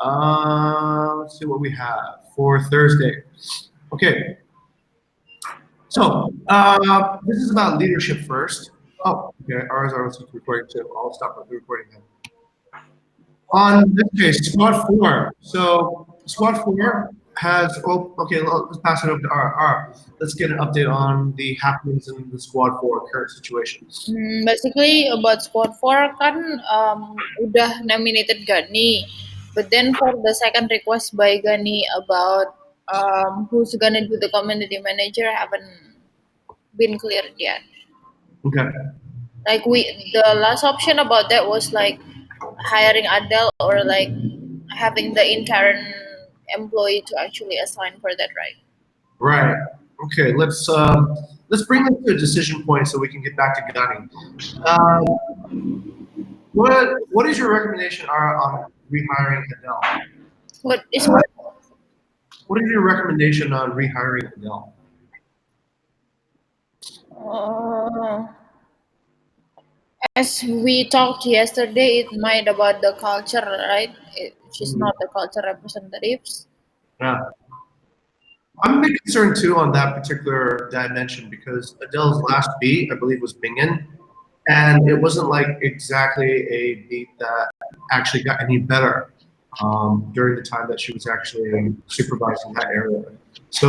Let's see what we have for Thursday. Okay, so this is about leadership first. Oh, okay, ours are also recording too. I'll stop the recording then. On this case, squad four. So squad four has. Oh, okay. Let's pass it over to R. Let's get an update on the happenings in the squad four current situation. Basically about squad 4 kan udah nominated Gani. But then for the second request by Gani about who's gonna do the community manager haven't been cleared yet. Okay. Like the last option about that was like hiring Adele or like having the intern employee to actually assign for that, right? Right. Okay. Let's bring this to a decision point so we can get back to gunning. Um, what is your recommendation R, on rehiring Adele? What is what? What is your recommendation on rehiring Adele? Uh, as we talked yesterday, it might about the culture, right? She's Mhm. not the culture representatives. Yeah. I'm a bit concerned too on that particular dimension because Adele's last beat, I believe, was Bingen, and it wasn't like exactly a beat that actually got any better during the time that she was actually supervising that area. So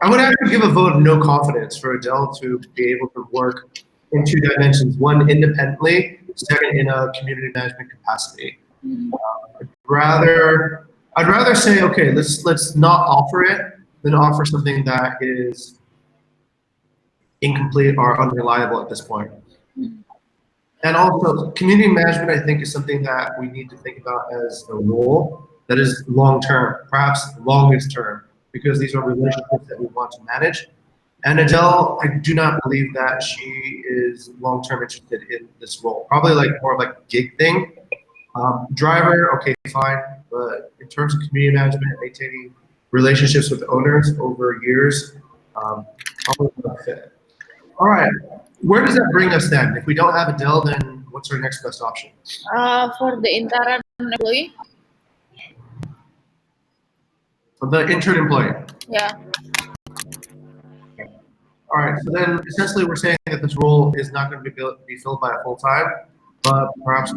I would actually give a vote of no confidence for Adele to be able to work in two dimensions: one independently, second in a community management capacity. Rather, I'd rather say, okay, let's not offer it than offer something that is incomplete or unreliable at this point. And also, community management, I think, is something that we need to think about as a role that is long term, perhaps longest term, because these are relationships that we want to manage. And Adele, I do not believe that she is long term interested in this role. Probably like more of like a gig thing. Driver, okay, fine, but in terms of community management, maintaining relationships with owners over years, probably not fit. All right, where does that bring us then? If we don't have Adele, then what's our next best option? For the intern employee, The intern employee. yeah. All right, so then essentially we're saying that this role is not going to be filled by a full time, but perhaps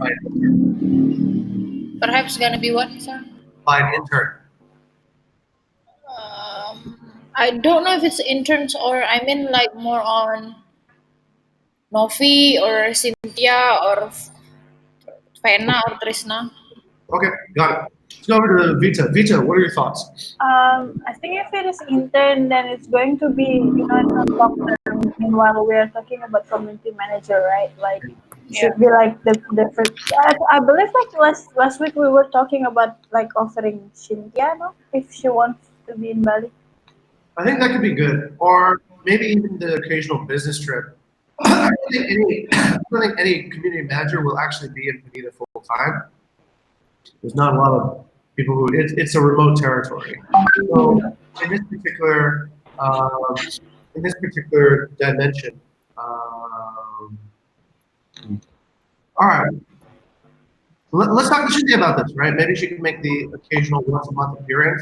Perhaps gonna be what, sir? by an intern. I don't know if it's interns or I mean like more on Novi or Cynthia or Vena or Trisna. Okay, got it. Let's go over to Vita. Vita, what are your thoughts? I think if it is intern, then it's going to be, not long term. Meanwhile, we are talking about community manager, right? Like, it Yeah. should be like the first. I believe like last week we were talking about like offering Cynthia, no, if she wants to be in Bali. I think that could be good, or maybe even the occasional business trip. I don't think any community manager will actually be in Bonita full time. There's not a lot of people who it's a remote territory. So in this particular in this particular dimension, um, all right. Let's talk to Shindy about this, right? Maybe she can make the occasional once a month appearance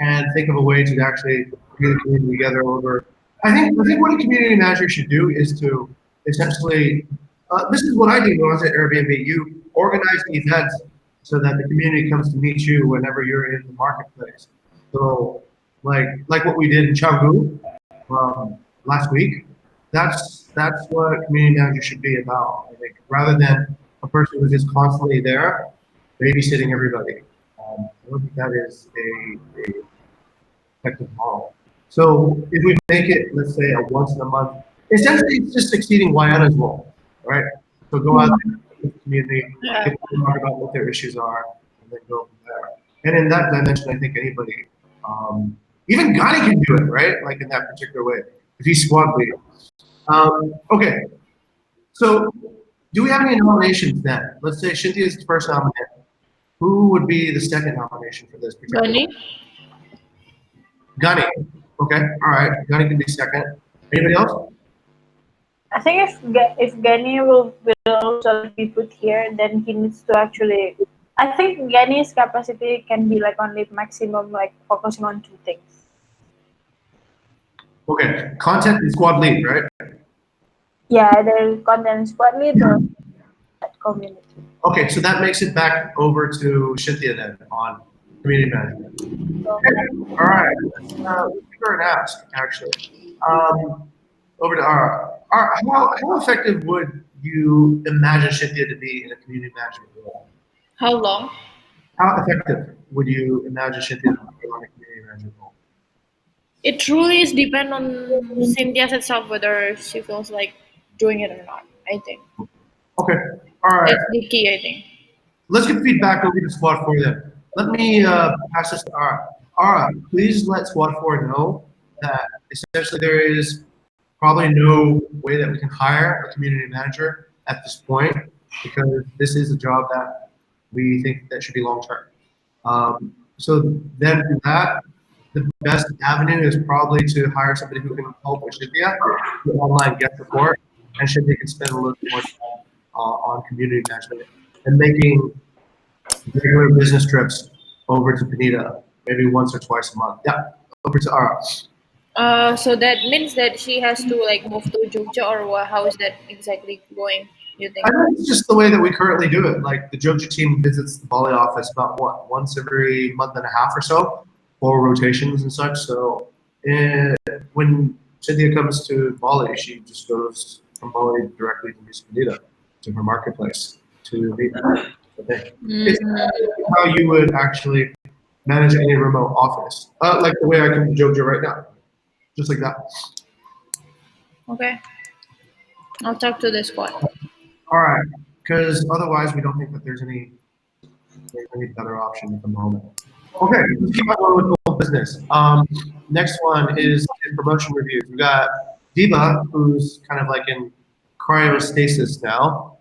and think of a way to actually bring the community together over. I think what a community manager should do is to essentially, this is what I do when I was at Airbnb. You organize the events so that the community comes to meet you whenever you're in the marketplace. So, like what we did in Canggu last week. That's what community manager should be about. I think rather than a person who's just constantly there, babysitting everybody. I don't think that is a effective model. So if we make it, let's say, a once in a month, essentially it's just succeeding Wyana's role, right? So go out there with the community, Yeah. get them to talk about what their issues are, and then go from there. And in that dimension, I think anybody, even Ghani can do it, right? Like in that particular way, if he's squad leader. Okay, so do we have any nominations then? Let's say Shinti is the first nominee. Who would be the second nomination for this particular? Gani? Gunny. Okay, all right. Gunny can be second. Anybody else? I think if Gani will also like be put here, then he needs to actually I think Gani's capacity can be like only maximum like focusing on 2 things. Okay, content and squad lead, right? Yeah, the content squad leader at community. Okay, so that makes it back over to Cynthia then on community management. So, Okay, all right, let's give her an ask, actually. Over to Ara. Ara, how effective would you imagine Cynthia to be in a community management role? How long? How effective would you imagine Cynthia to be on a community management role? It truly is depend on Cynthia herself whether she feels like doing it or not. I think Okay, all right. that's the key. I think. Let's get feedback over to Squad 4 then. Let me pass this to Ara. Ara, please let Squad 4 know that essentially there is probably no way that we can hire a community manager at this point because this is a job that we think that should be long term. So then for that, the best avenue is probably to hire somebody who can help with Shipia, the online guest support, and Shipia can spend a little bit more time on community management and making regular business trips over to Pineda, maybe once or twice a month. Yeah, over to Ara. So that means that she has to like move to Jogja, or how is that exactly going? You think? I think it's just the way that we currently do it. Like the Jogja team visits the Bali office about what, once every month and a half or so, for rotations and such. So when Cynthia comes to Bali, she just goes from Bali directly to Nusa Penida, to her marketplace, to meet them. Okay. It's how you would actually manage any remote office, like the way I come to Jogja right now, just like that. Okay. I'll talk to the squad. All right, because otherwise we don't think that there's any better option at the moment. Okay, let's keep on going with old business. Next one is promotion reviews. We got Diba, who's kind of like in cryostasis now.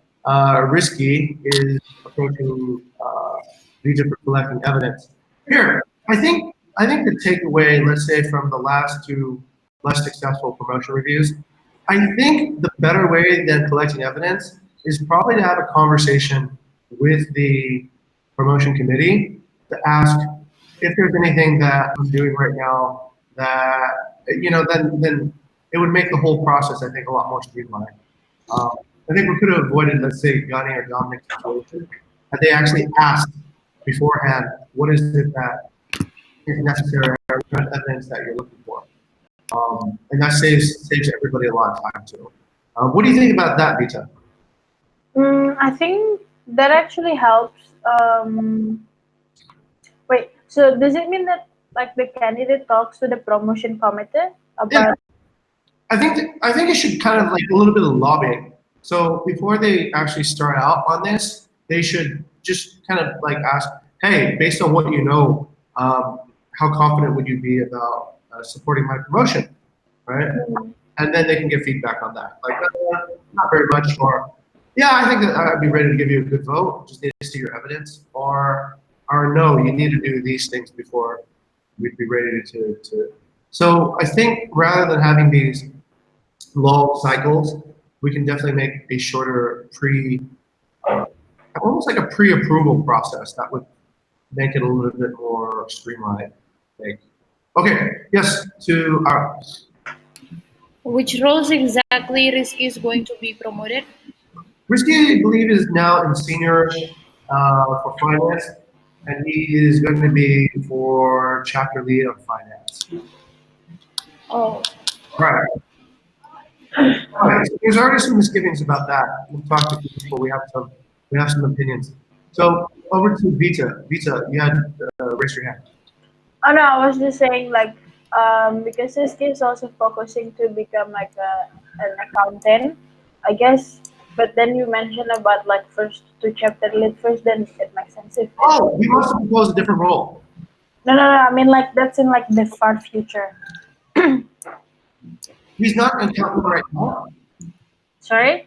Risky is approaching Vija for collecting evidence. Here, I think the takeaway, let's say from the last two less successful promotion reviews, I think the better way than collecting evidence is probably to have a conversation with the promotion committee to ask if there's anything that I'm doing right now that, then it would make the whole process, I think, a lot more streamlined. I think we could have avoided, let's say, Ghani or Dominic's situation, that they actually asked beforehand, what is it that is necessary or kind of evidence that you're looking for? And that saves everybody a lot of time too. What do you think about that, Vita? I think that actually helps. Wait, so does it mean that like the candidate talks to the promotion committee about? Yeah. I think it should kind of like a little bit of lobbying. So before they actually start out on this, they should just kind of like ask, hey, based on what you know, how confident would you be about supporting my promotion, right? And then they can get feedback on that. Like, not very much, or yeah, I think that I'd be ready to give you a good vote. Just need to see your evidence, or no, you need to do these things before we'd be ready to. So I think rather than having these long cycles, we can definitely make a shorter almost like a pre-approval process that would make it a little bit more streamlined. Like, okay, yes, to our. Which roles exactly Risky is going to be promoted? Risky, I believe, is now in senior for finance, and he is going to be for chapter lead of finance. Oh, Right. All right. So there's already some misgivings about that. We've talked to people. We have some opinions. So over to Vita. Vita, you had raised your hand. Oh no, I was just saying like because this kid is also focusing to become like an accountant, I guess. But then you mentioned about like first to chapter lead first, then it makes sense if. Oh, he wants to propose a different role. No. I mean like that's in like the far future. He's not an accountant right now. Sorry.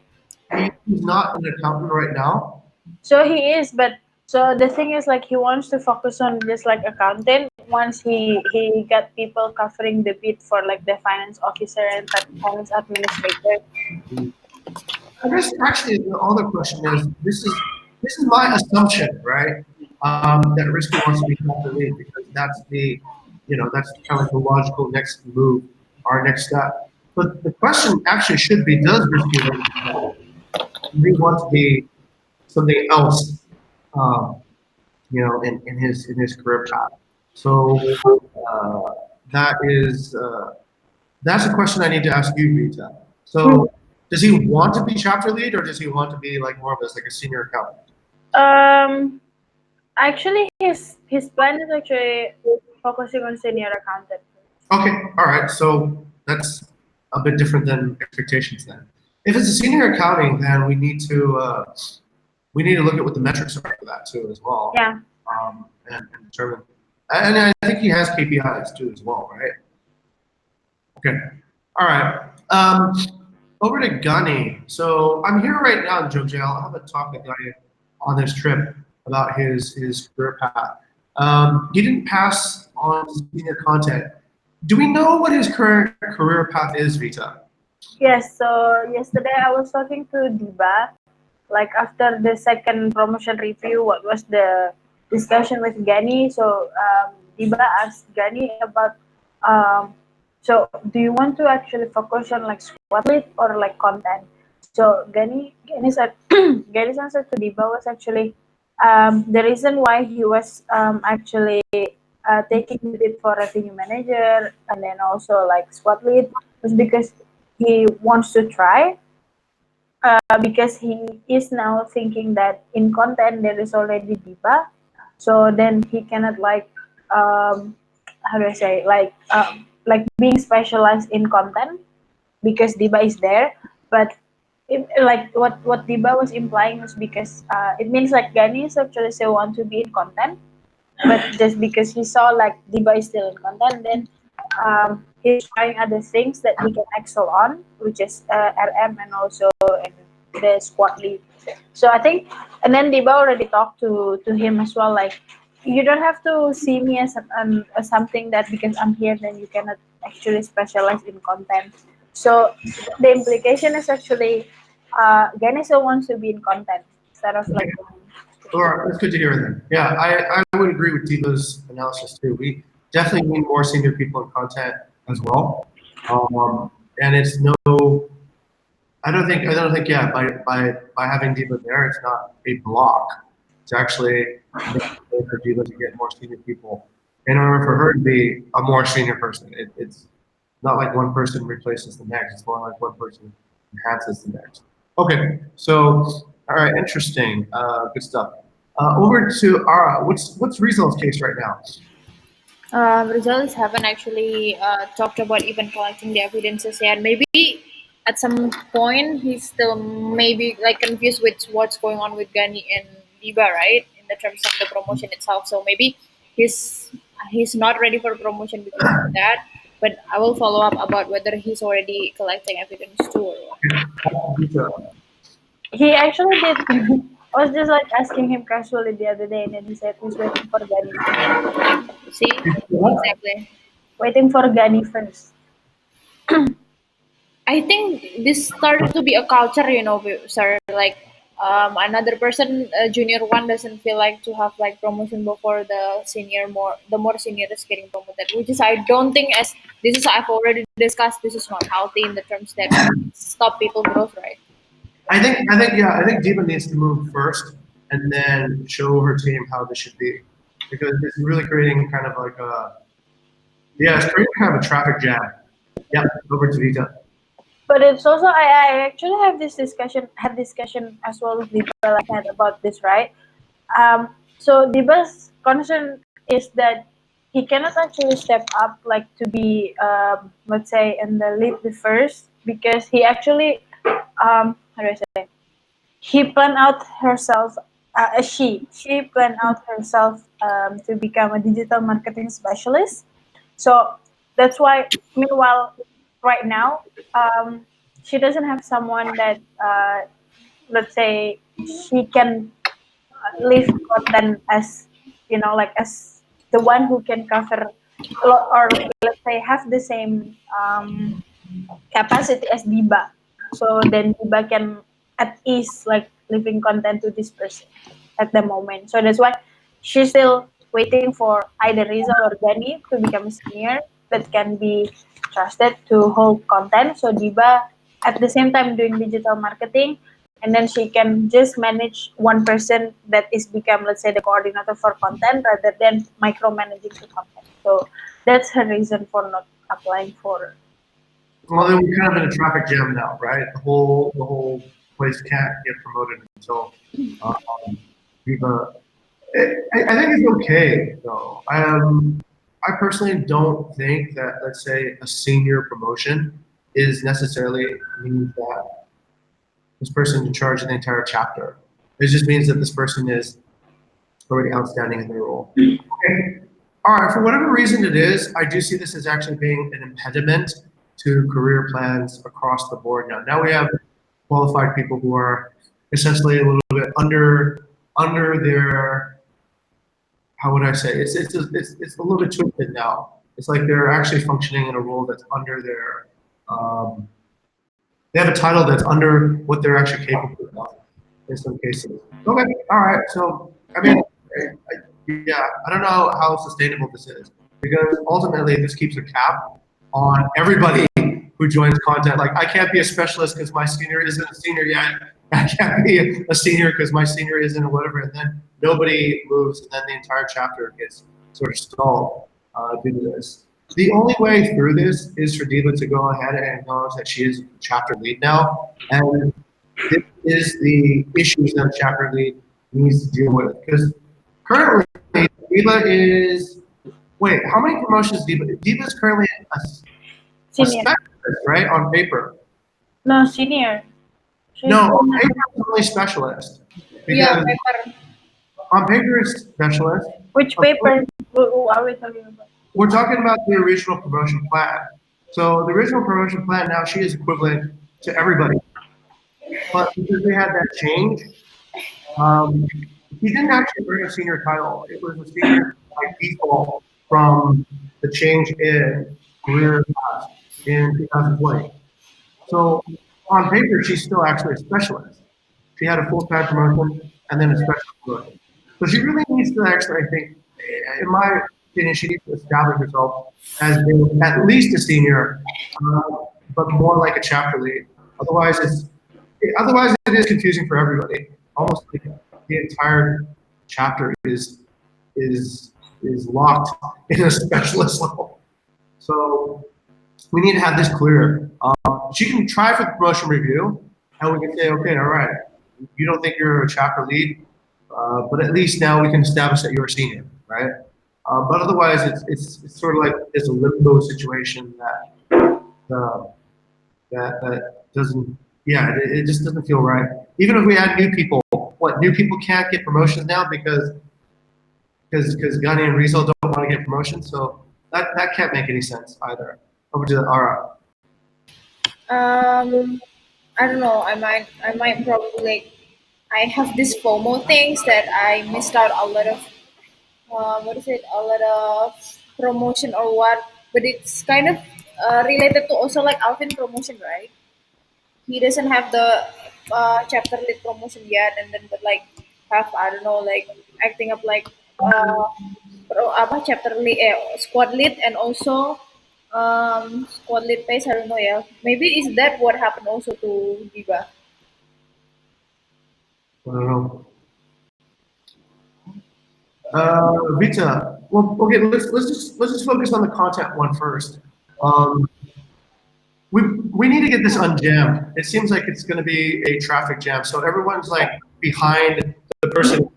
He's not an accountant right now. So he is, but so the thing is like he wants to focus on just like accountant. Once he got people covering the bit for like the finance officer and finance administrator. I guess actually the other question is this is my assumption, right? that Risky wants to be chapter lead because that's the, that's kind of like the logical next move, our next step. But the question actually should be, does Risky want to be chapter lead? Does he want to be something else, um, in his career path? So that is that's a question I need to ask you, Rita. So does he want to be chapter lead, or does he want to be like more of like a senior accountant? Um, Actually, his plan is actually focusing on senior accountant. Okay, all right. So that's a bit different than expectations then. If it's a senior accounting, then we need to look at what the metrics are for that too as well. Yeah. And determine. And I think he has KPIs too as well, right? Okay. All right. Over to Gunny. So I'm here right now in Jogjail. I'll have a talk with Gunny on this trip about his career path. He didn't pass on senior content. Do we know what his current career path is, Vita? Yes. So yesterday I was talking to Diba. Like after the second promotion review, what was the discussion with Gani? So Diba asked Gani about, so do you want to actually focus on like squad lead or like content? So Gani said Gani's answer to Diba was actually the reason why he was actually taking the lead for revenue manager and then also like squad lead was because he wants to try because he is now thinking that in content there is already Diba, so then he cannot like how do I say like being specialized in content because Diba is there, but like what Diba was implying was because it means like Gani is actually still want to be in content, but just because he saw like Diba is still in content, then he's trying other things that he can excel on, which is RM and also the squad lead. So I think, and then Diba already talked to him as well, like you don't have to see me as something that because I'm here, then you cannot actually specialize in content. So the implication is actually Ganesh wants to be in content instead of like. All right, that's good to hear then. Yeah, I would agree with Diva's analysis too. We definitely need more senior people in content as well. And it's no, I don't think, yeah, by having Diva there, it's not a block. It's actually a way for Diva to get more senior people in order for her to be a more senior person. It's not like one person replaces the next. It's more like one person enhances the next. Okay, so all right, interesting, good stuff. Over to Ara. What's Rizal's case right now? Results haven't actually talked about even collecting the evidences yet. Maybe at some point he's still maybe like confused with what's going on with Gani and Diba, right? In the terms of the promotion itself. So maybe he's not ready for promotion because of that. But I will follow up about whether he's already collecting evidence too or what. He actually did. I was just like asking him casually the other day, and then he said he's waiting for Gani first. See, exactly. Waiting for Gani first. I think this started to be a culture, sir. Like another person, junior one, doesn't feel like to have like promotion before the more senior is getting promoted. Which is, I don't think, as this is I've already discussed. This is not healthy in the terms that stop people growth, right? I think Diva needs to move first and then show her team how this should be, because it's really creating kind of like it's creating kind of a traffic jam. Yeah, over to Vita. But it's also I actually have this discussion as well with Diba like had about this, right? So Diba's concern is that he cannot actually step up like to be let's say in the lead the first because he actually how do I say he planned out herself she planned out herself to become a digital marketing specialist, so that's why meanwhile right now she doesn't have someone that let's say she can leave content as like as the one who can cover or let's say have the same capacity as Diba. So then Diba can at ease like leaving content to this person at the moment. So that's why she's still waiting for either Rizal or Gani to become a senior that can be trusted to hold content. So Diba at the same time doing digital marketing, and then she can just manage one person that is become, let's say, the coordinator for content rather than micromanaging the content. So that's her reason for not applying for. Well, then we're kind of in a traffic jam now, right? The whole place can't get promoted until Viva. I think it's okay though. I personally don't think that, let's say, a senior promotion is necessarily means that this person's in charge of the entire chapter. It just means that this person is already outstanding in their role. Okay. All right, for whatever reason it is, I do see this as actually being an impediment to career plans across the board now. Now we have qualified people who are essentially a little bit under their, how would I say, it's a little bit twisted now. It's like they're actually functioning in a role that's under their, they have a title that's under what they're actually capable of in some cases. Okay, all right, so, I mean, yeah, I don't know how sustainable this is because ultimately this keeps a cap on everybody who joins content. Like I can't be a specialist because my senior isn't a senior yet. I can't be a senior because my senior isn't or whatever. And then nobody moves and then the entire chapter gets sort of stalled due to this. The only way through this is for Diva to go ahead and acknowledge that she is chapter lead now. And this is the issues that a chapter lead needs to deal with. Because currently, Diva is, wait, how many promotions Diva? Diva is currently a Senior. specialist, right, on paper. No, senior. She's No, on only- paper it's only specialist. Yeah, Because paper. on paper it's specialist. Which paper who are we talking about? We're talking about the original promotion plan. So the original promotion plan, now she is equivalent to everybody. But because they had that change, he didn't actually earn a senior title. It was a senior by default from the change in career path in 2020. So on paper, she's still actually a specialist. She had a full-time promotion and then a special promotion. So she really needs to actually, I think, in my opinion, she needs to establish herself as being at least a senior, but more like a chapter lead. Otherwise, otherwise it is confusing for everybody. Almost like the entire chapter is locked in a specialist level. So we need to have this clear. She can try for the promotion review, and we can say, okay, all right, you don't think you're a chapter lead, but at least now we can establish that you're a senior, right? But otherwise, it's sort of like it's a limbo situation that doesn't, yeah, it just doesn't feel right. Even if we add new people, what, new people can't get promotions now because Gani and Rizal don't want to get promotions, so that can't make any sense either. Over to Ara. I don't know. I might probably like. I have this FOMO things that I missed out a lot of. What is it? A lot of promotion or what? But it's kind of related to also like Alvin promotion, right? He doesn't have the chapter lead promotion yet, and then but like have I don't know like acting up like apa chapter lead squad lead and also squad lead pace. I don't know. Yeah, maybe is that what happened also to Diva? I don't know. Vita. Well, okay. Let's just focus on the content one first. We need to get this unjammed. It seems like it's going to be a traffic jam. So everyone's like behind the person.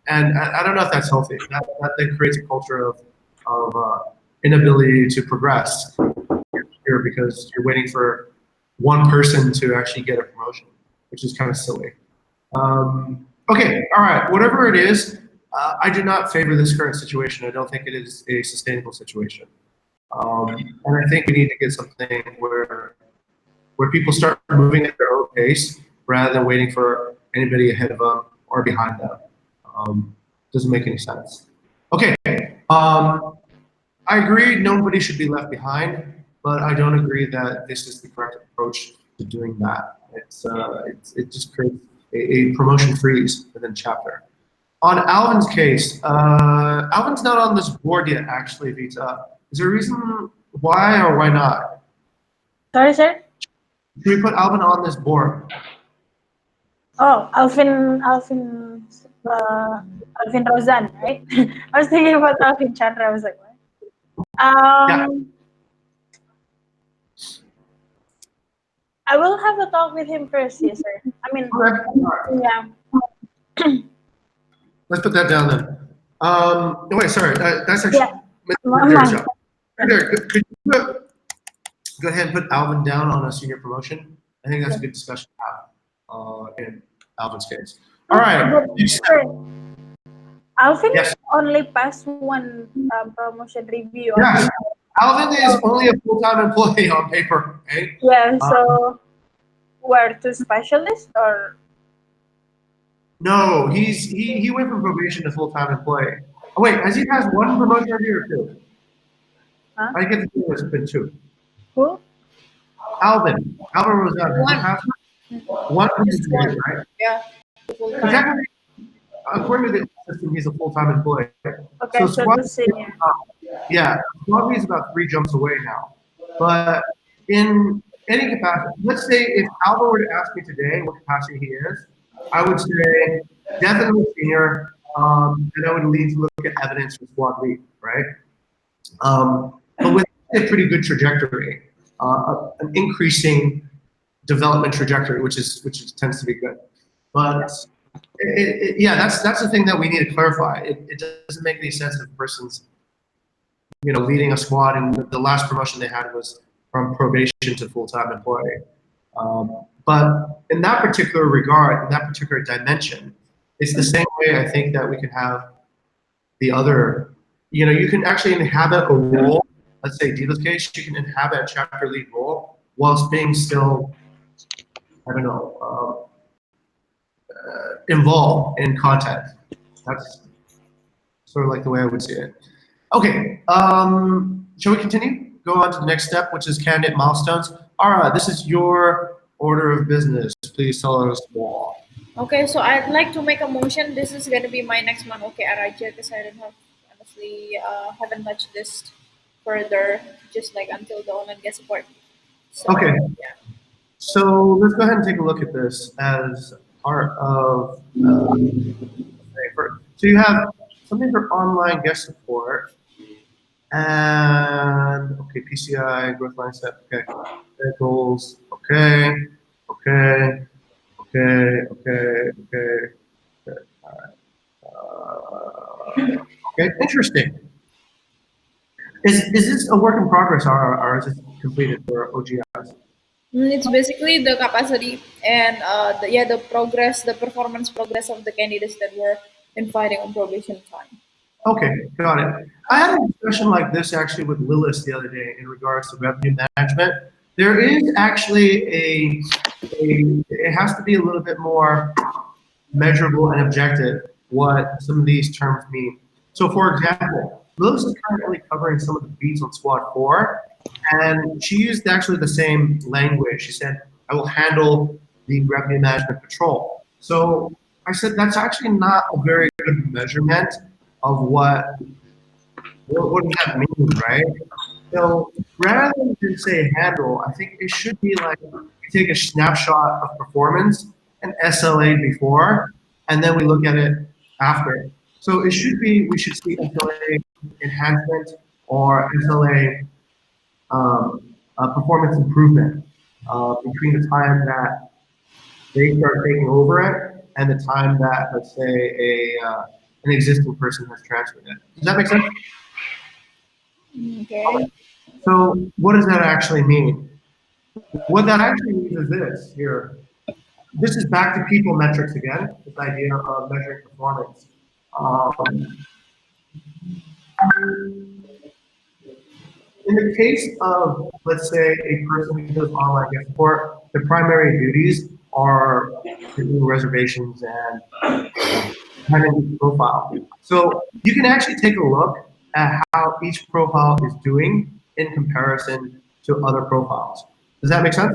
And I don't know if that's healthy. That then creates a culture of inability to progress here because you're waiting for one person to actually get a promotion, which is kind of silly. Okay, all right. Whatever it is, I do not favor this current situation. I don't think it is a sustainable situation. And I think we need to get something where people start moving at their own pace rather than waiting for anybody ahead of them or behind them. Doesn't make any sense. Okay, I agree nobody should be left behind, but I don't agree that this is the correct approach to doing that. It just creates a promotion freeze within chapter. On Alvin's case, Alvin's not on this board yet, actually, Vita. Is there a reason why or why not? Sorry, sir. Should we put Alvin on this board? Oh, Alvin Rozan, right? I was thinking about Alvin Chandra. I was like, what? Yeah. I will have a talk with him first, yes, sir. I mean, Okay. All right. yeah. Let's put that down then. No, wait, sorry. That's actually. Yeah. There, could you go ahead and put Alvin down on a senior promotion? I think that's a good discussion to have in Alvin's case. All right. But, sir, Alvin Yes. only passed one promotion review. Yes. Alvin is only a full-time employee on paper. Okay. Yeah, so where to specialist or? No, he went from probation to full-time employee. Oh, wait, has he passed one promotion review or two? Huh? I get the feeling it's been two. Who? Alvin Rosado. One Just review, one. right? Yeah. Full But time. technically, according to the system, he's a full-time employee. Okay, so Squad- the senior. Yeah, Swabi is about 3 jumps away now. But in any capacity, let's say if Alvin were to ask me today what capacity he is, I would say definitely senior, and I would lean to look at evidence for squad lead, right? But with a pretty good trajectory, an increasing development trajectory, which tends to be good. But yeah, that's the thing that we need to clarify. It doesn't make any sense if a person's leading a squad, and the last promotion they had was from probation to full-time employee. But in that particular regard, in that particular dimension, it's the same way I think that we could have the other, you can actually inhabit a role, let's say Diva's case, you can inhabit a chapter lead role whilst being still, I don't know, involved in content. That's sort of like the way I would see it. Okay, shall we continue? Go on to the next step, which is candidate milestones. Ara, this is your order of business. Please tell us more. Okay, so I'd like to make a motion. This is gonna be my next one. Okay, Araja, because I don't have honestly haven't touched this further, just like until the online guest support. So, Okay. Yeah. So let's go ahead and take a look at this as part of. So you have something for online guest support, and okay, PCI growth line step. Okay, goals. Okay. All right. Okay, interesting. Is this a work in progress, or is it completed for OGS? It's basically the capacity and the progress, the performance progress of the candidates that were in fighting on probation time. Okay, got it. I had a discussion like this actually with Lillis the other day in regards to revenue management. There is actually it has to be a little bit more measurable and objective what some of these terms mean. So for example, Lillis is currently covering some of the beats on Squad 4, and she used actually the same language. She said, I will handle the revenue management patrol. So I said, that's actually not a very good measurement of what does that mean, right? So rather than say handle, I think it should be like you take a snapshot of performance and SLA before, and then we look at it after. So it should be, we should see SLA enhancement or SLA performance improvement between the time that they start taking over it and the time that, let's say, an existing person has transferred it. Does that make sense? Okay. So what does that actually mean? What that actually means is this here. This is back to people metrics again, this idea of measuring performance. In the case of, let's say, a person who does online guest support, the primary duties are doing reservations and having each profile. So you can actually take a look at how each profile is doing in comparison to other profiles. Does that make sense?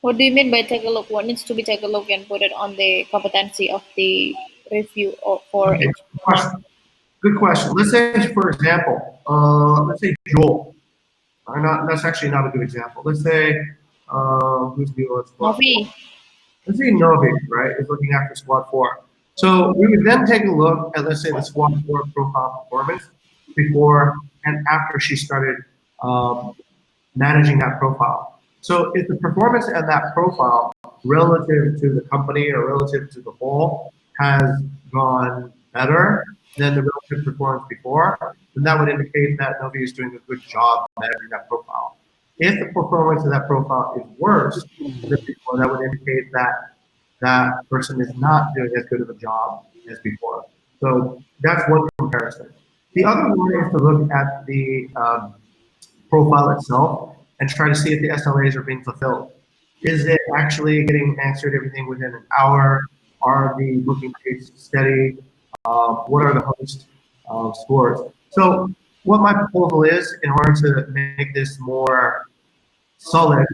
What do you mean by take a look? What needs to be take a look and put it on the competency of the review for Okay, each. question. Good question. Let's say, for example, let's say Joel. Not, that's actually not a good example. Let's say, who's the squad? Novi. Let's say Novi, right, is looking after squad 4. So we would then take a look at, let's say, the squad 4 profile performance before and after she started managing that profile. So if the performance and that profile relative to the company or relative to the whole has gone better than the relative performance before, then that would indicate that Novi is doing a good job managing that profile. If the performance of that profile is worse than before, that would indicate that that person is not doing as good of a job as before. So that's one comparison. The other one is to look at the profile itself and try to see if the SLAs are being fulfilled. Is it actually getting answered everything within an hour? Are the booking dates steady? What are the host scores? So what my proposal is, in order to make this more solid,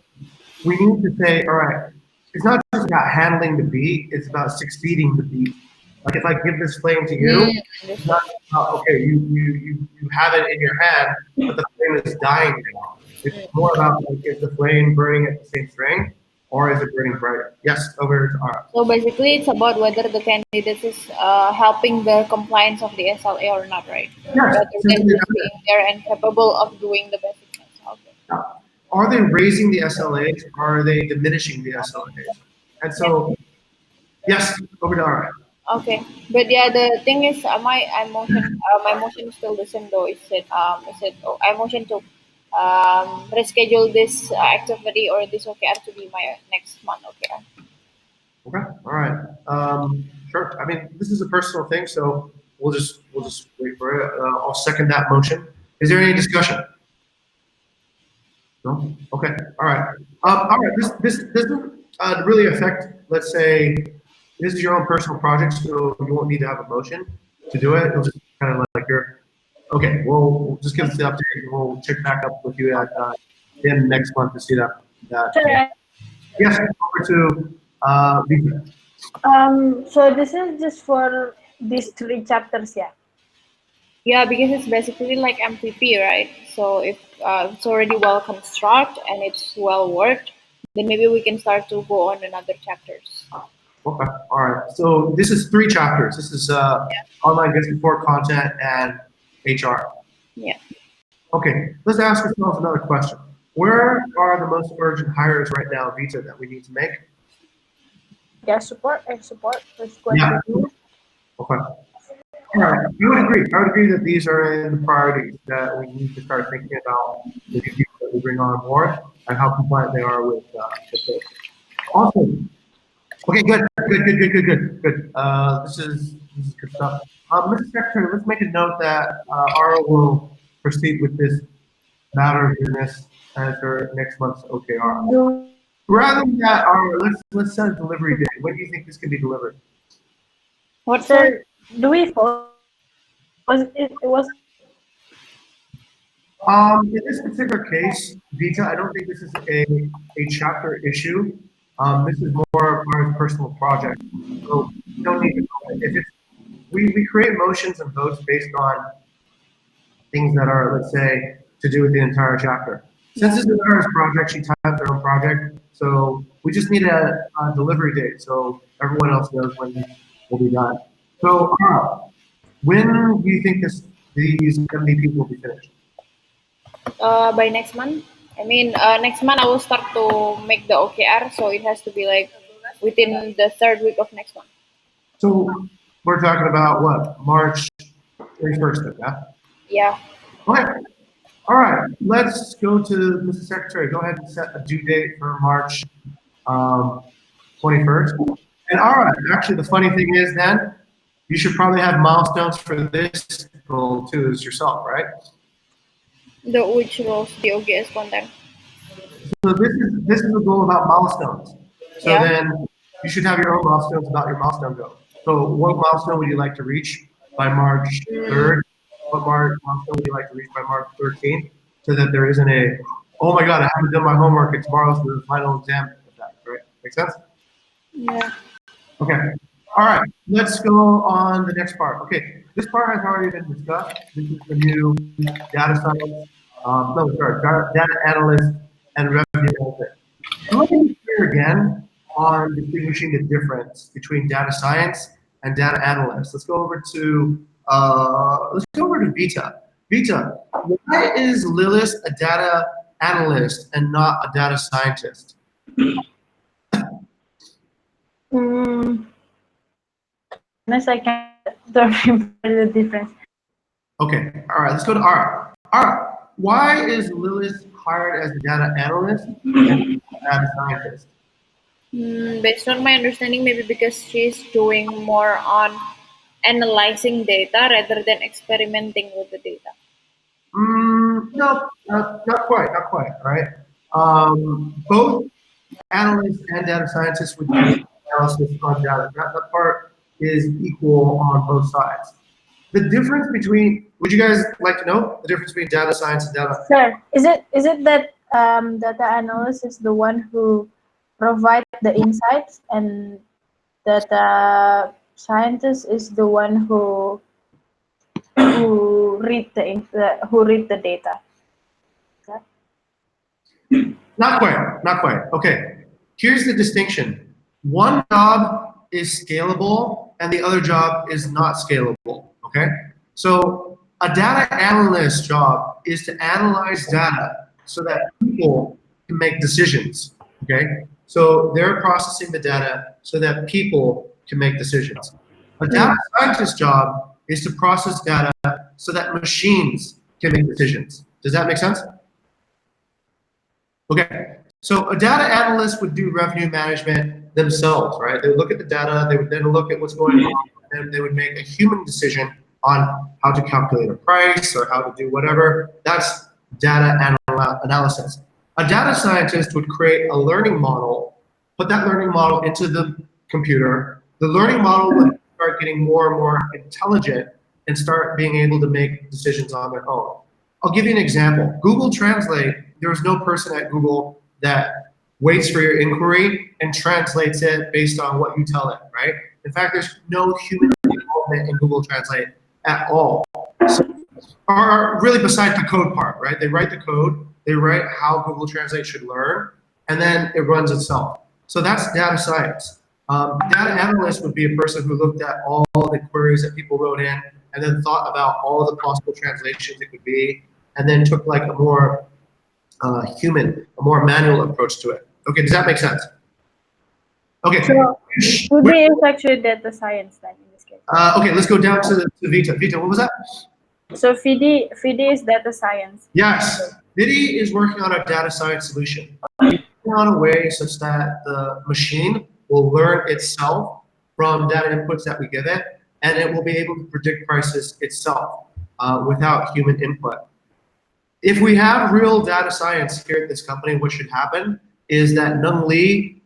we need to say, all right, it's not just about handling the beat, it's about succeeding the beat. Like if I give this flame to you, it's not about, okay, you have it in your hand, but the flame is dying now. It's more about like, is the flame burning at the same strength or is it burning brighter? Yes, over to Ara. So basically, it's about whether the candidate is helping the compliance of the SLA or not, right? Yes, Rather than simply just being there and capable of doing the basic things. Okay. that. Are they raising the SLAs or are they diminishing the SLAs? And so, yes, over to Ara. Okay, but yeah, the thing is, my motion is still the same though. I motion to reschedule this activity or this OKR to be my next month OKR. Okay, all right. Sure. I mean, this is a personal thing, so we'll just wait for it. I'll second that motion. Is there any discussion? No. Okay. All right. All right. This doesn't really affect. Let's say this is your own personal project, so you won't need to have a motion to do it. It'll just kind of like your. Okay. We'll just give us the update, and we'll check back up with you at the end of next month to see that. Sure. Yes. Over to Lisa. So this is just for these 3 chapters, yeah. Yeah, because it's basically like MPP, right? So if it's already well constructed and it's well worked, then maybe we can start to go on another chapters. Okay, all right. So this is 3 chapters. This is online guest support content and HR. Yeah. Okay, let's ask ourselves another question. Where are the most urgent hires right now, Vita, that we need to make? Yeah, support and support. That's Yeah. question. Okay. All right. I would agree. I would agree that these are in the priorities that we need to start thinking about the people that we bring on board and how compliant they are with this. Awesome. Okay, good. This is good stuff. Mr. Secretary, let's make a note that Ara will proceed with this matter of business as her next month's OKR. Do, Rather than that, Ara, let's set a delivery date. When do you think this can be delivered? What sir, do we vote? It was In this particular case, Vita, I don't think this is a chapter issue. This is more of our personal project. So you don't need to know it. If it's, we create motions and votes based on things that are, let's say, to do with the entire chapter. Since this is Ara's project, she types her own project. So we just need a delivery date so everyone else knows when this will be done. So Ara, when do you think these MVPs will be finished? by next month? I mean, next month I will start to make the OKR, so it has to be like within the 3rd week of next month. So we're talking about what, March 31st, yeah? Yeah. Okay. All right, let's go to Mrs. Secretary. Go ahead and set a due date for March 21st. And all right, actually the funny thing is then, you should probably have milestones for this goal too as yourself, right? The which roles the OGS content. So this is a goal about milestones. So Yeah. then you should have your own milestones about your milestone goal. So what milestone would you like to reach by March 3rd? What milestone would you like to reach by March 13th? So that there isn't a, oh my God, I haven't done my homework and tomorrow's the final exam. Right? Make sense? Yeah. Okay. All right, let's go on the next part. Okay, this part has already been discussed. This is the new data science, no, sorry, data analyst and revenue management. So let me be clear again on distinguishing the difference between data science and data analyst. Let's go over to Vita. Vita, why is Lilith a data analyst and not a data scientist? Unless I don't remember the difference. Okay, all right, let's go to Ara. Ara, why is Lilith hired as a data analyst and a data scientist? Based on my understanding, maybe because she's doing more on analyzing data rather than experimenting with the data. No, not quite, not quite, all right? Both analysts and data scientists would do analysis on data. That part is equal on both sides. The difference between, would you guys like to know the difference between data science and data? Sir, is it that data analyst is the one who provides the insights and data scientist is the one who read the data? Not quite, not quite. Okay, here's the distinction. One job is scalable and the other job is not scalable, okay? So a data analyst job is to analyze data so that people can make decisions, okay? So they're processing the data so that people can make decisions. A data scientist job is to process data so that machines can make decisions. Does that make sense? Okay, so a data analyst would do revenue management themselves, right? They would look at the data, they would then look at what's going on, and they would make a human decision on how to calculate a price or how to do whatever. That's data analysis. A data scientist would create a learning model, put that learning model into the computer. The learning model would start getting more and more intelligent and start being able to make decisions on their own. I'll give you an example. Google Translate, there's no person at Google that waits for your inquiry and translates it based on what you tell it, right? In fact, there's no human involvement in Google Translate at all. So, or really besides the code part, right? They write the code, they write how Google Translate should learn, and then it runs itself. So that's data science. Data analyst would be a person who looked at all the queries that people wrote in and then thought about all the possible translations it could be, and then took like a more human, a more manual approach to it. Okay, does that make sense? Okay. So Ruby is actually data science then in this case. Okay, let's go down to Vita. Vita, what was that? So Fidi is data science. Yes, Vidi is working on a data science solution. Working on a way such that the machine will learn itself from data inputs that we give it, and it will be able to predict prices itself without human input. If we have real data science here at this company, what should happen is that Nung Lee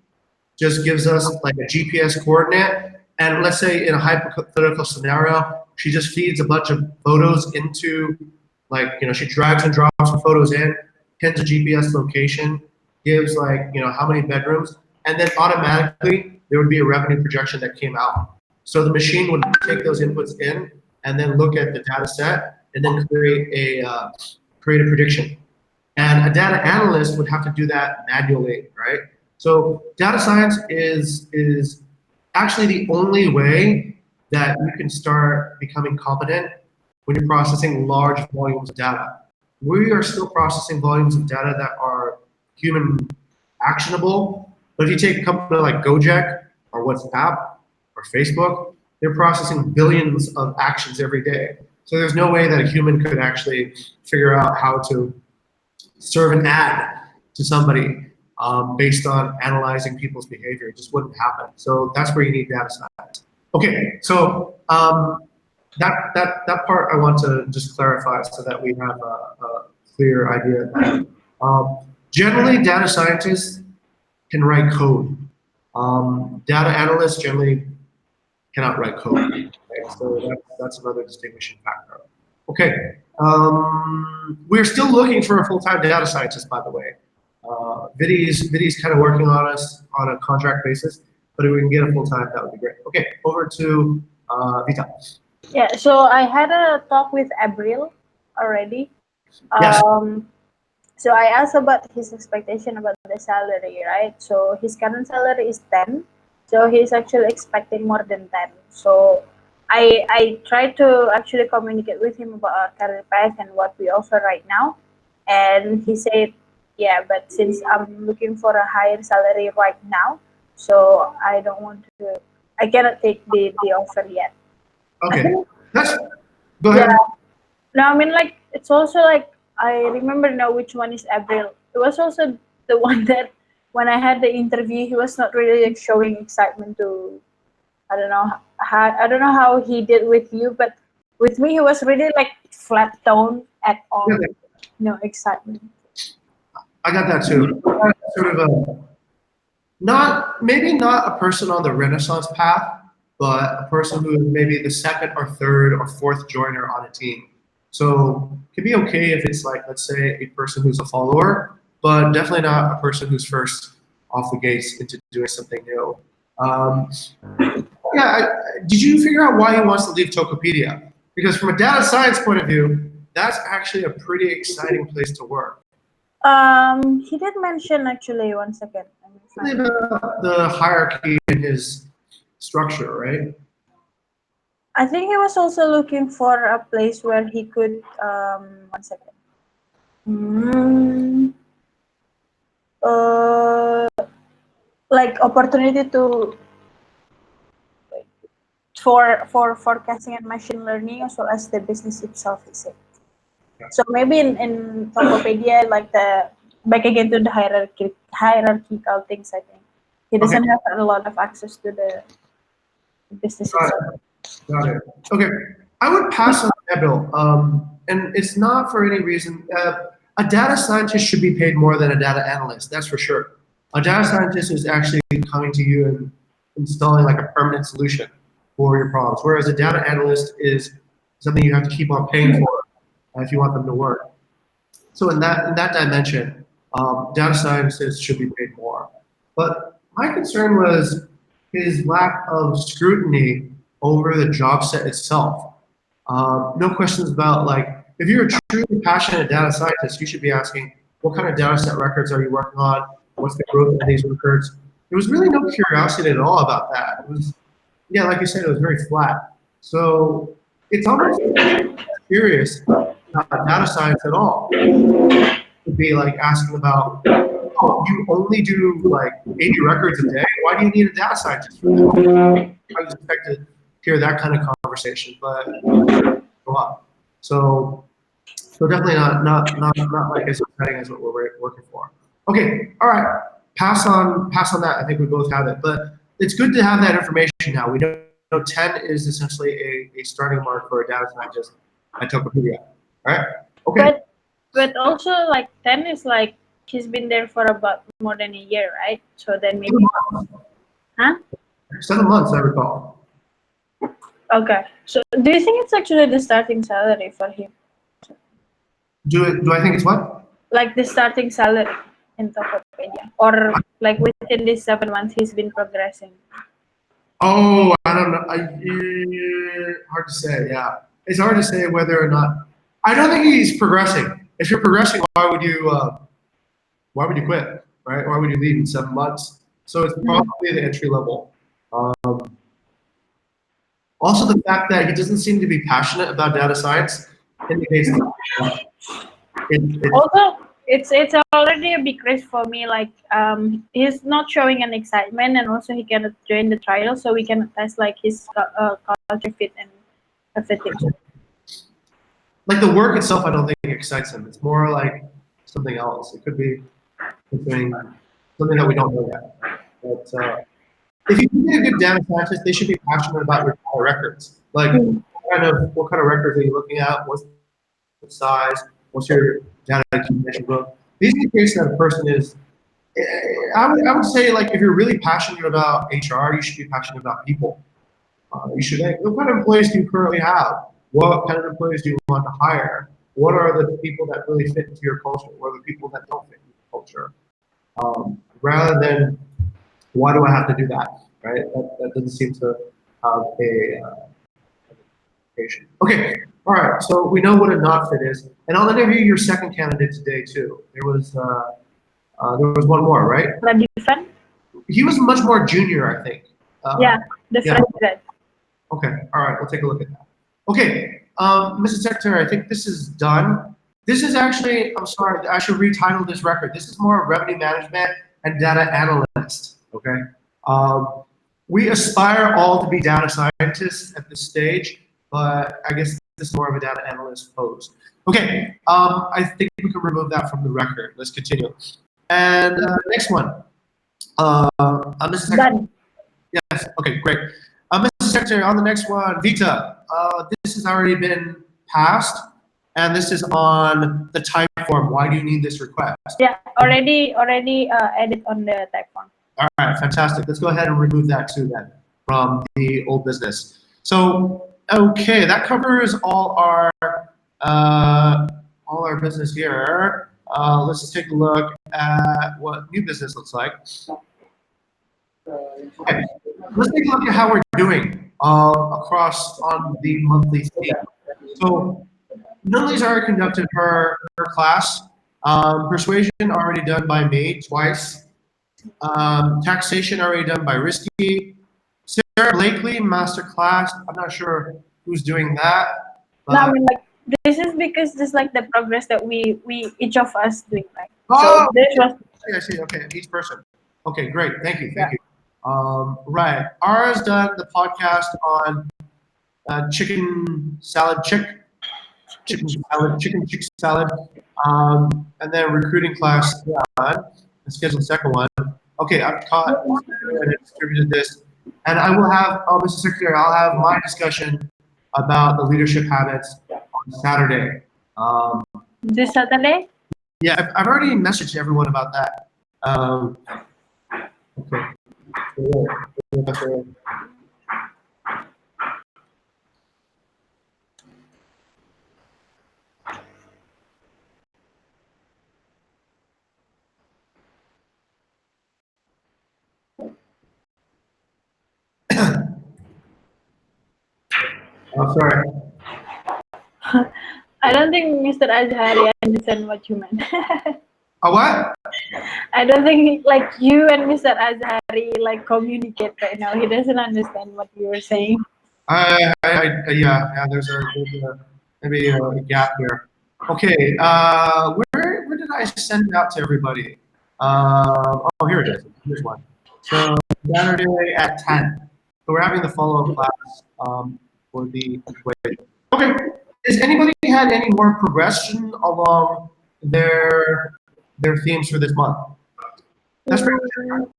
just gives us like a GPS coordinate, and let's say in a hypothetical scenario, she just feeds a bunch of photos into, like, you know, she drags and drops the photos in, pins a GPS location, gives like, you know, how many bedrooms, and then automatically there would be a revenue projection that came out. So the machine would take those inputs in and then look at the data set and then create a prediction. And a data analyst would have to do that manually, right? So data science is actually the only way that you can start becoming competent when you're processing large volumes of data. We are still processing volumes of data that are human actionable, but if you take a company like Gojek or WhatsApp or Facebook, they're processing billions of actions every day. So there's no way that a human could actually figure out how to serve an ad to somebody based on analyzing people's behavior. It just wouldn't happen. So that's where you need data science. Okay, so that part I want to just clarify so that we have a clear idea. Generally, data scientists can write code. Data analysts generally cannot write code. Okay? So that's another distinguishing factor. Okay, we're still looking for a full-time data scientist, by the way. Vidi's kind of working on us on a contract basis. But if we can get a full-time, that would be great. Okay, over to Vita. Yeah, so I had a talk with Abril already. Yes. So I asked about his expectation about the salary, right? So his current salary is 10. So he's actually expecting more than 10. So I tried to actually communicate with him about our career path and what we offer right now. And he said, yeah, but since I'm looking for a higher salary right now, so I don't want to, I cannot take the offer yet. Okay. That's, go Yeah. ahead. No, I mean, like, it's also like, I remember now which one is Abril. It was also the one that when I had the interview, he was not really like showing excitement to, I don't know I don't know how he did with you, but with me, he was really like flat tone at all. Yeah, No excitement. I got that too. Sort of a, not, maybe not a person on the Renaissance path, but a person who is maybe the second or third or fourth joiner on a team. So it can be okay if it's like, let's say, a person who's a follower, but definitely not a person who's first off the gates into doing something new. Um, yeah, did you figure out why he wants to leave Tokopedia? Because from a data science point of view, that's actually a pretty exciting place to work. He did mention actually. 1 second. Let me find it. The hierarchy in his structure, right? I think he was also looking for a place where he could. 1 second. Mm, uh, like opportunity to for forecasting and machine learning as well as the business itself is it. So maybe in Tokopedia, like the back again to the hierarchical things, I think he doesn't have a lot of access to the business Got itself. it. Got it. Okay. I would pass on that bill. And it's not for any reason. A data scientist should be paid more than a data analyst. That's for sure. A data scientist is actually coming to you and installing like a permanent solution for your problems, whereas a data analyst is something you have to keep on paying for if you want them to work. So in that dimension, data scientists should be paid more. But my concern was his lack of scrutiny over the job set itself. No questions about like, if you're a truly passionate data scientist, you should be asking, what kind of data set records are you working on? What's the growth of these records? There was really no curiosity at all about that. It was, yeah, like you said, it was very flat. So it's almost curious about data science at all. To be like asking about, oh, you only do like 80 records a day. Why do you need a data scientist for that? I was expected to hear that kind of conversation, but a lot. So definitely not like as exciting as what we're working for. Okay, all right. Pass on that. I think we both have it, but it's good to have that information now. We know 10 is essentially a starting mark for a data scientist at Tokopedia. All right. Okay. But also like 10 is like he's been there for about more than a year, right? So then maybe, huh? 7 months, I recall. Okay. So do you think it's actually the starting salary for him? Do I think it's what? Like the starting salary in Tokopedia, or like within these 7 months he's been progressing? Oh, I don't know. Hard to say. Yeah, it's hard to say whether or not. I don't think he's progressing. If you're progressing, why would you quit? Right? Why would you leave in 7 months? So it's probably the entry level. Also, the fact that he doesn't seem to be passionate about data science indicates Also, it's already a big risk for me. Like he's not showing an excitement, and also he cannot join the trial, so we can test like his culture fit and everything. like the work itself. I don't think excites him. It's more like something else. It could be something that we don't know yet. But if you get a good data scientist, they should be passionate about your data records. Like, what kind of records are you looking at? What's the size? What's your data accumulation book? These indicate that a person is. I would say like if you're really passionate about HR, you should be passionate about people. You should like, what kind of employees do you currently have? What kind of employees do you want to hire? What are the people that really fit into your culture? What are the people that don't fit into your culture? Rather than why do I have to do that? right? That doesn't seem to have a patient. Okay, all right. So we know what a not fit is, and I'll interview your second candidate today too. There was one more, right? The different? He was much more junior, I think. Yeah, the yeah. first grade. Okay, all right. We'll take a look at that. Okay, Mrs. Secretary, I think this is done. This is actually, I'm sorry, I should retitle this record. This is more revenue management and data analyst. Okay. We aspire all to be data scientists at this stage, but I guess this is more of a data analyst pose. Okay, I think we can remove that from the record. Let's continue. And next one, Mrs. Secretary. Done. Yes. Okay. Great. Mrs. Secretary, on the next one, Vita. This has already been passed, and this is on the type form. Why do you need this request? Yeah, already added on the type form. All right, fantastic. Let's go ahead and remove that too then from the old business. So, okay, that covers all our business here. Let's just take a look at what new business looks like. Okay, let's take a look at how we're doing across on the monthly theme. So, Nunnely's already conducted her class. Persuasion already done by me twice. Taxation already done by Risky. Sarah Blakely, master class. I'm not sure who's doing that. No, I mean, like, this is because this is like the progress that we each of us doing, right? Oh, So this was I see. Okay, each person. Okay, great. Thank you. Thank you. Right. Ara's done the podcast on chicken chick salad. And then recruiting class done. And scheduled the second one. Okay, I've caught and distributed this. And I will have, Mr. Secretary, I'll have my discussion about the leadership habits on Saturday. this Saturday. Yeah, I've already messaged everyone about that. Okay. I'm sorry. I don't think Mr. Azhari understand what you meant. A what? I don't think like you and Mr. Azhari like communicate right now. He doesn't understand what you were saying. Yeah, there's a maybe a gap here. Okay, where did I send it out to everybody? Oh, here it is. Here's one. So Saturday at 10. So we're having the follow-up class for the equation. Okay. Has anybody had any more progression along their themes for this month? That's pretty good.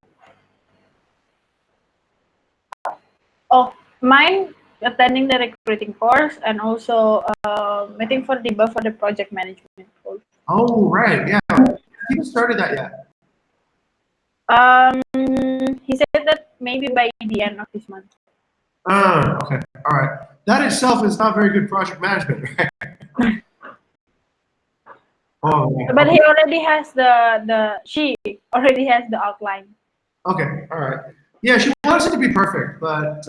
Oh, mine attending the recruiting course and also waiting for Diba for the project management course. Oh, right. Yeah. Have you started that yet? He said that maybe by the end of this month. Okay. All right. That itself is not very good project management, right? Oh, yeah. But he already has she already has the outline. Okay. All right. Yeah, she wants it to be perfect, but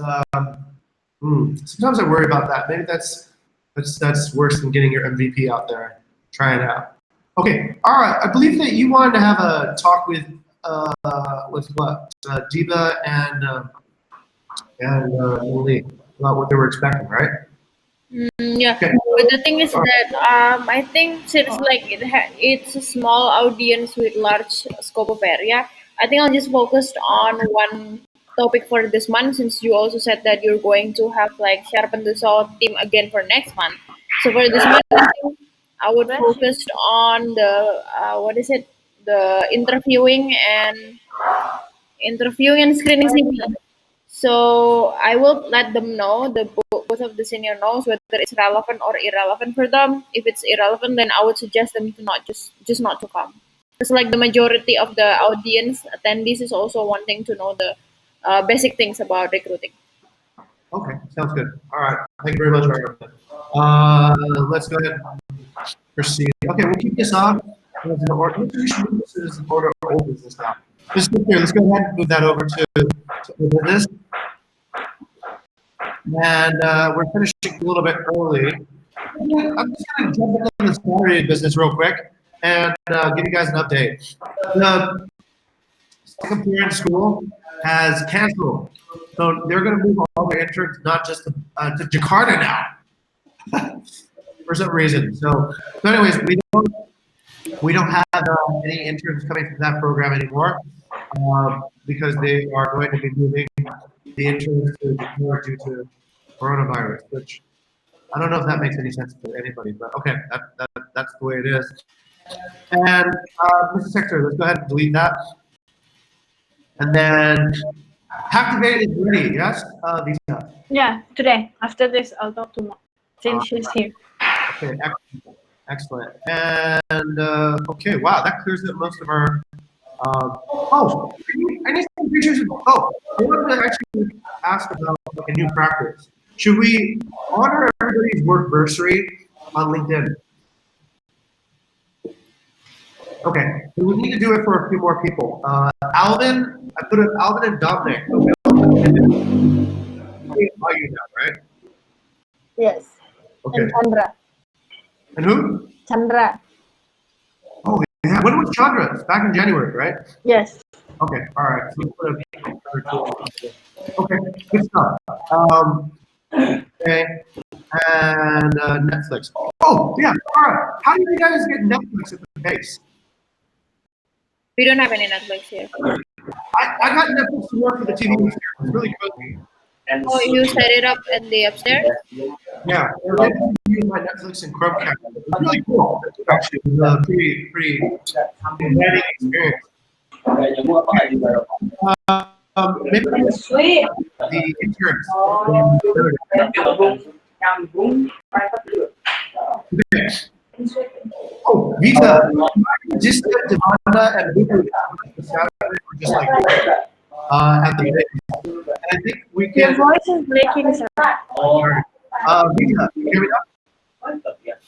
sometimes I worry about that. Maybe that's worse than getting your MVP out there. Try it out. Okay. All right. I believe that you wanted to have a talk with what? Diba and Lee about what they were expecting, right? Yeah, Okay. but the thing is that I think since like it's a small audience with large scope of area, I think I'll just focus on one topic for this month. Since you also said that you're going to have like sharpen the saw team again for next month. So for this month, I think I would focus on the the interviewing and screening CV. So I will let them know, both of the senior knows whether it's relevant or irrelevant for them. If it's irrelevant, then I would suggest them to not just not to come. Because like the majority of the audience attendees is also wanting to know the basic things about recruiting. Okay, sounds good. All right, thank you very much, Robert. Let's go ahead and proceed. Okay, we'll keep this on. This is order of old business now. let's go ahead and move that over to the business. And we're finishing a little bit early. I'm just going to jump into the Saturday business real quick and give you guys an update. The second parent school has canceled. So they're going to move all their interns not just to Jakarta now for some reason. So anyways, we don't have any interns coming from that program anymore because they are going to be moving the interns to Jakarta due to coronavirus, which I don't know if that makes any sense to anybody, but okay, that's the way it is. And Mr. Secretary, let's go ahead and delete that. And then Activate is ready, yes, Visa? Yeah, today. After this, I'll talk to Mom since she's here. Okay, excellent. And okay, wow, that clears up most of our. Oh, I need some pictures. I wanted to actually ask about like, a new practice. Should we honor everybody's workversary on LinkedIn? Okay, so we need to do it for a few more people. Alvin, I put it Alvin and Dominic. So we all you now, right? Yes. Okay. And Chandra. And who? Chandra. Oh, yeah. When was Chandra? It's back in January, right? Yes. Okay, all right. So okay, good stuff. Okay, and Netflix. Oh, yeah. All right. How do you guys get Netflix at the base? We don't have any Netflix here. I got Netflix to work for the TV here. It's really cozy. Oh, you set it up in the upstairs? Yeah, I use my Netflix and Chromecast. It's really cool. Actually, it was a pretty exciting experience. Maybe the interns. Okay. Oh, Vita, just Devanda and Luca were just like at the base. And I think we Your can. voice is breaking, sir. Vita, hear me now?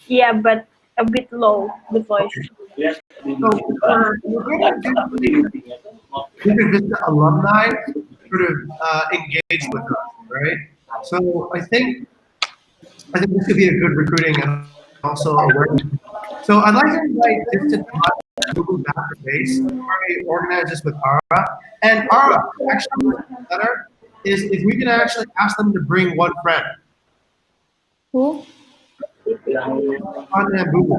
Yeah, but a bit low, the voice. So we're going to do the alumni sort of engage with us, right? So I think this could be a good recruiting and also awareness. So I'd like to invite Distant Google Database, where we organize this with Ara. And Ara, actually, better is if we can actually ask them to bring one friend Who? on Google.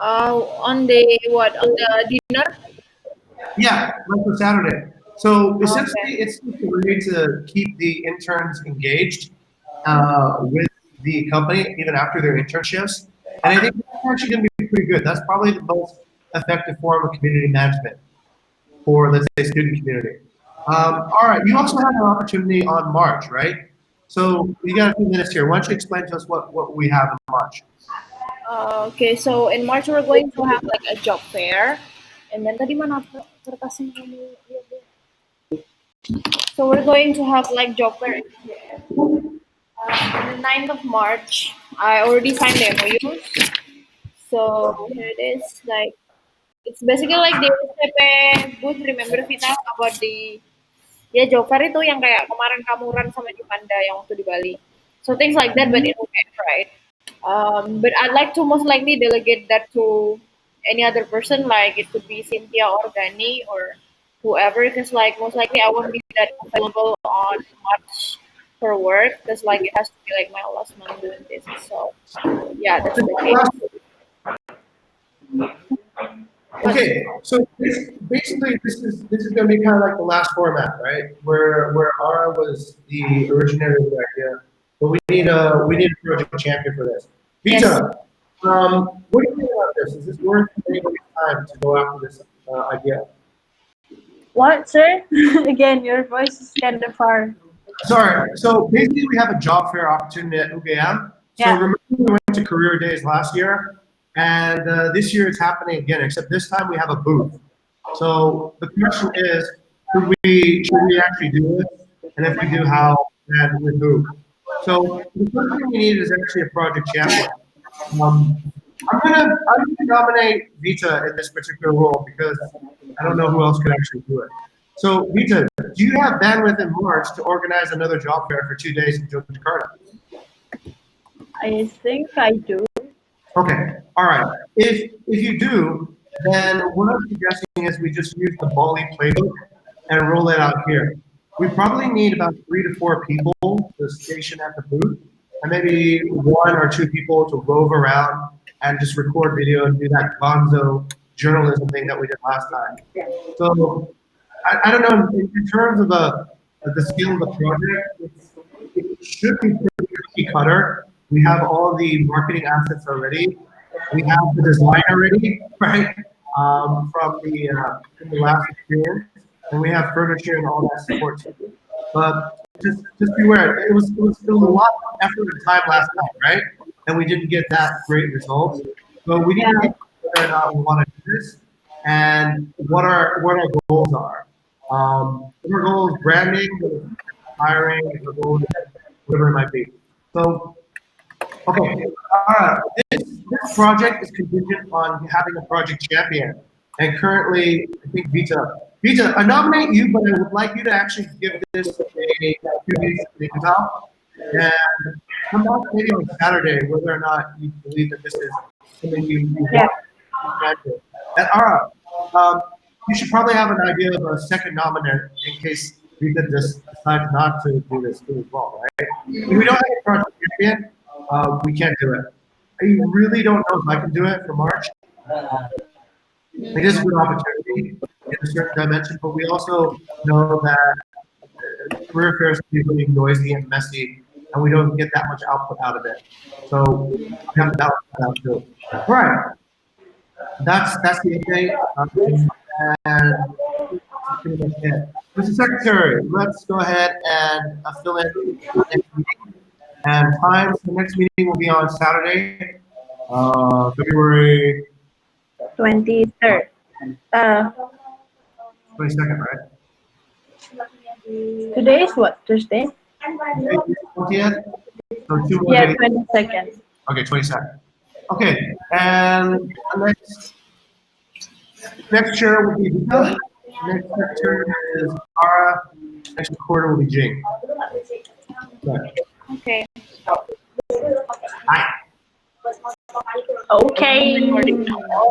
On the what? On the dinner? Yeah, like for Saturday. So essentially, Okay. it's just a way to keep the interns engaged with the company even after their internships. And I think that's actually going to be pretty good. That's probably the most effective form of community management for, let's say, student community. All right, you also have an opportunity on March, right? So you got a few minutes here. Why don't you explain to us what we have in March? Okay, so in March we're going to have like a job fair. And then tadi mana kertasnya kamu lihat deh. So we're going to have like job fair on the 9th of March. I already signed the MOUs. So here it is. Like it's basically like the STP booth. Remember Vita about the ya job fair itu yang kayak kemarin kamu run sama di Panda yang waktu di Bali. So things like that, but in Phuket, right? But I'd like to most likely delegate that to any other person, like it could be Cynthia or Gani or whoever, because like most likely I won't be that available on March for work, because like it has to be like my last month doing this. So yeah, that's the case. Okay, so basically this is going to be kind of like the last format, right? Where Ara was the originator of the idea, but we need a project champion for this. Vita, what do you think about this? Is this worth anybody's time to go after this idea? What, sir? Again, your voice is kind of far. Sorry. So basically, we have a job fair opportunity at UGM. So Yeah. remember, we went to Career Days last year, and this year it's happening again. Except this time we have a booth. So the question is, should we actually do it? And if we do, how and with who? So the first thing we need is actually a project champion. I'm gonna nominate Vita in this particular role because I don't know who else could actually do it. So, Vita, do you have bandwidth in March to organize another job fair for 2 days in Jakarta? I think I do. Okay, all right. If you do, then what I'm suggesting is we just use the Bali playbook and roll it out here. We probably need about 3 to 4 people to station at the booth, and maybe 1 or 2 people to rove around and just record video and do that gonzo journalism thing that we did last time. So I don't know, in terms of the scale of the project, it should be pretty cookie cutter. We have all the marketing assets already. We have the design already, right? From the last experience, and we have furniture and all that support too. But just beware, it was a lot of effort and time last time, right? And we didn't get that great results. So we need to think whether or not we want to do this and what our goals are. If our goal is branding, hiring, if our goal is whatever it might be. So, okay, this project is contingent on having a project champion. And currently, I think Vita, I nominate you, but I would like you to actually give this a few weeks to think about. And come back maybe on Saturday whether or not you believe that this is something you Yeah. want to do. And Ara, you should probably have an idea of a second nominant in case Vita just decides not to do this too as well, right? If we don't have a project champion, we can't do it. I really don't know if I can do it for March. It is a good opportunity in a certain dimension, but we also know that career fairs can be really noisy and messy, and we don't get that much output out of it. So we have to balance that out too. All right, that's the update, and that's pretty much it. Mr. Secretary, let's go ahead and fill in the next meeting. And times the next meeting will be on Saturday, February 23rd. 22nd, right? Today is what? Tuesday? 20th? So 2 more Yeah, days. 22nd. Okay, 22nd. Okay, and the next chair will be Vita. Next secretary is Ara. Next recorder will be Jing. Okay. Okay. Hi. Okay.